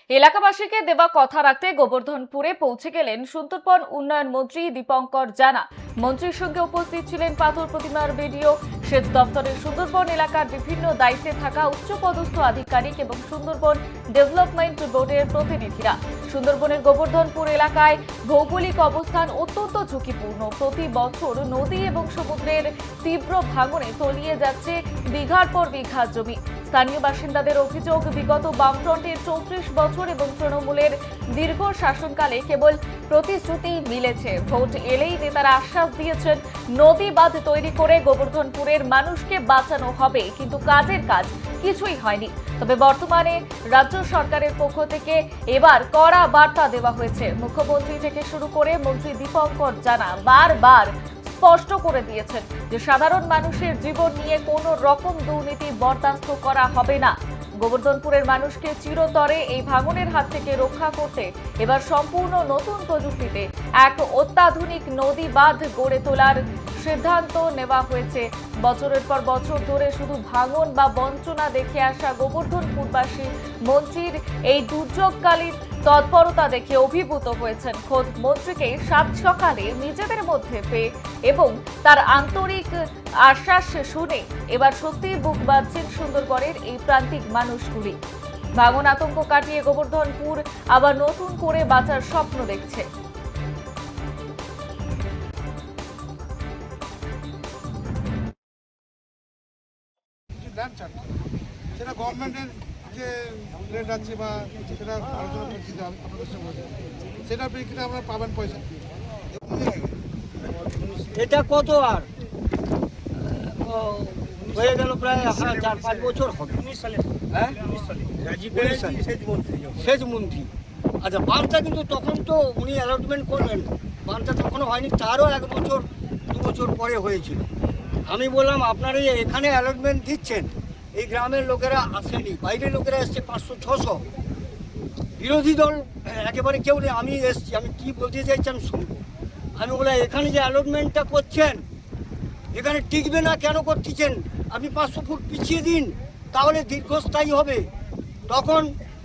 এলাকাবাসীকে দেওয়া কথা রাখতে গোবর্ধনপুরে পৌঁছে গেলেন সুন্দরবন উন্নয়ন মন্ত্রী দীপঙ্কর জানা। মন্ত্রীর সঙ্গে উপস্থিত ছিলেন পাথর প্রতিমার বিডিও, সেচ দপ্তরের সুন্দরবন এলাকার বিভিন্ন দায়িত্বে থাকা উচ্চপদস্থ আধিকারিক এবং সুন্দরবন ডেভেলপমেন্ট বোর্ডের প্রতিনিধিরা। সুন্দরবনের গোবর্ধনপুর এলাকায় ভৌগোলিক অবস্থান অত্যন্ত ঝুঁকিপূর্ণ। প্রতি বছর নদী এবং সমুদ্রের তীব্র ভাঙনে তলিয়ে যাচ্ছে বিঘার পর বিঘা জমি। স্থানীয় বাসিন্দাদের অভিযোগ, বিগত বামফ্রন্টের 34 বছর এবং তৃণমূলের দীর্ঘ শাসনকালে কেবল প্রতিশ্রুতি মিলেছে। ভোট এলেই নেতারা আশ্বাস দিয়েছেন নদী বাঁধ তৈরি করে গোবর্ধনপুরের মানুষকে বাঁচানো হবে, কিন্তু কাজের কাজ কিছুই হয়নি। তবে বর্তমানে রাজ্য সরকারের পক্ষ থেকে এবার কড়া বার্তা দেওয়া হয়েছে। মুখ্যমন্ত্রী থেকে শুরু করে মন্ত্রী দীপঙ্কর জানা বারবার স্পষ্ট করে দিয়েছেন যে সাধারণ মানুষের জীবন নিয়ে কোনো রকম দুর্নীতি বরদাস্ত করা হবে না। গোবর্ধনপুরের মানুষকে চিরতরে এই ভাঙনের হাত থেকে রক্ষা করতে এবার সম্পূর্ণ নতুন প্রযুক্তিতে এক অত্যাধুনিক নদী বাঁধ গড়ে তোলার সিদ্ধান্ত নেওয়া হয়েছে। বছরের পর বছর ধরে শুধু ভাঙন বা বঞ্চনা দেখে আসা গোবর্ধনপুরবাসী মন্ত্রীর এই দুর্যোগকালীন তৎপরতা দেখে অভিভূত হয়েছেন। খোদ মন্ত্রীকে সাত সকালে নিজেদের মধ্যে পেয়ে এবং তার আন্তরিক আশ্বাস শুনে এবার সত্যিই বুক বাঁধছেন সুন্দরবনের এই প্রান্তিক মানুষগুলি। ভাঙন আতঙ্ক কাটিয়ে গোবর্ধনপুর আবার নতুন করে বাঁচার স্বপ্ন দেখছে। সেটা গভর্নমেন্টের যে রেট আছে বা সেটা আলোচনা করছি আপনাদের সঙ্গে, সেটার প্রেক্ষিতে আমরা পাবেন পয়সা। এটা কত আর হয়ে গেল প্রায় 4-5 বছর হবে। 19 সালে, হ্যাঁ 19 সালে সেচ মন্ত্রী। আচ্ছা, বাঁধটা কিন্তু তখন তো উনি অ্যালটমেন্ট করলেন, বাঁধটা তখনও হয়নি, তারও 1 বছর 2 বছর পরে হয়েছিল। আমি বললাম আপনারা এখানে অ্যালটমেন্ট দিচ্ছেন, এই গ্রামের লোকেরা আসেনি, বাইরের লোকেরা এসছে 500-600, বিরোধী দল একেবারে কেউ নেই। আমি এসছি, আমি কি বলতে চাইছি আমি শুনবো। আমি বললাম এখানে যে অ্যালটমেন্টটা করছেন এখানে টিকবে না, কেন করতেছেন? আপনি 500 ফুট পিছিয়ে দিন, তাহলে দীর্ঘস্থায়ী হবে। তখন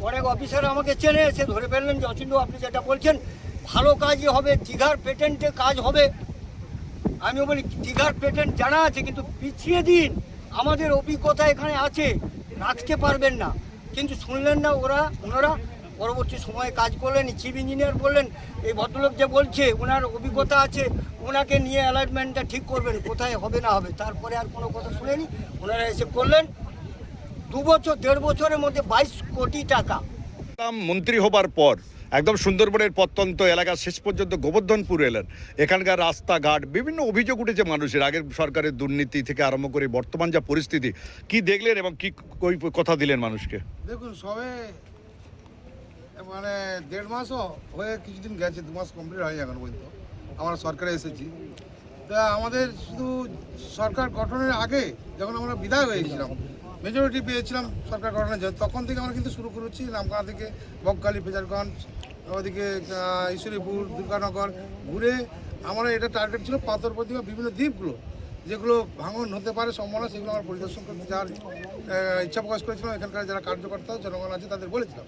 অনেক অফিসার আমাকে চেনে, এসে ধরে ফেললেন যে অচিন্ত আপনি যেটা বলছেন ভালো কাজই হবে, দীঘার পেটেন্টে কাজ হবে। আমি বলি দীঘার পেটেন্ট জানা আছে, কিন্তু পিছিয়ে দিন, আমাদের অভিজ্ঞতা এখানে আছে, রাখতে পারবেন না। কিন্তু শুনলেন না ওনারা। পরবর্তী সময়ে কাজ করলেন, চিফ ইঞ্জিনিয়ার বললেন এই ভদ্রলোক যে বলছে ওনার অভিজ্ঞতা আছে, ওনাকে নিয়ে অ্যালাইনমেন্টটা ঠিক করবেন, কোথায় হবে না হবে। তারপরে আর কোনো কথা শুনেনি, ওনারা এসে করলেন। 2 বছর 1.5 বছরের মধ্যে 22 কোটি টাকা। মন্ত্রী হবার পর একদম সুন্দরবনের প্রত্যন্ত এলাকা শেষ পর্যন্ত গোবর্ধনপুর এলেন। এখানকার রাস্তাঘাট বিভিন্ন অভিযোগ উঠেছে মানুষের, আগের সরকারের দুর্নীতি থেকে আরম্ভ করে বর্তমান যা পরিস্থিতি, কি দেখলেন এবং কি কথা দিলেন মানুষকে? দেখুন, সবে মানে 1.5 মাসও হয়ে কিছুদিন গেছে, 2 মাস কমপ্লিট হয়ে এখন পর্যন্ত আমরা সরকারে এসেছি। তা আমাদের শুধু সরকার গঠনের আগে যখন আমরা বিদায় হয়েছিলাম, মেজরিটি পেয়েছিলাম সরকার গঠনের জন্য, তখন থেকে আমরা কিন্তু শুরু করেছি নামখানা থেকে বকখালি, ফেজারগঞ্জ, ওদিকে ঈশ্বরীপুর, দুর্গানগর ঘুরে আমরা এটা টার্গেট ছিল পাথর প্রতিমা বিভিন্ন দ্বীপগুলো যেগুলো ভাঙন হতে পারে সম্ভাবনা, সেগুলো আমরা পরিদর্শন করতে যাওয়ার ইচ্ছা প্রকাশ করেছিলাম। এখানকার যারা কার্যকর্তা জনগণ আছে তাদের বলেছিলাম।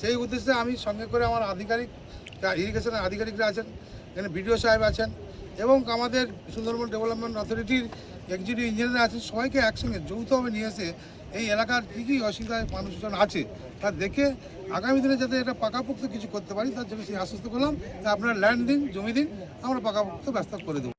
সেই উদ্দেশ্যে আমি সঙ্গে করে আমার আধিকারিক, ইরিগেশনের আধিকারিকরা আছেন, এখানে বিডিও সাহেব আছেন এবং আমাদের সুন্দরবন ডেভেলপমেন্ট অথরিটির এক্সিকিউটিভ ইঞ্জিনিয়ার আছেন, সবাইকে একসঙ্গে যৌথভাবে নিয়ে এসে এই এলাকার কী কী অসুবিধায় মানুষজন আছে তা দেখে আগামী দিনে যাতে এটা পাকাপোক্ত কিছু করতে পারি তার জন্য সেই আশ্বস্ত করলাম। আপনারা ল্যান্ড দিন, জমি দিন, আমরা পাকাপোক্ত ব্যবস্থা করে দেবো।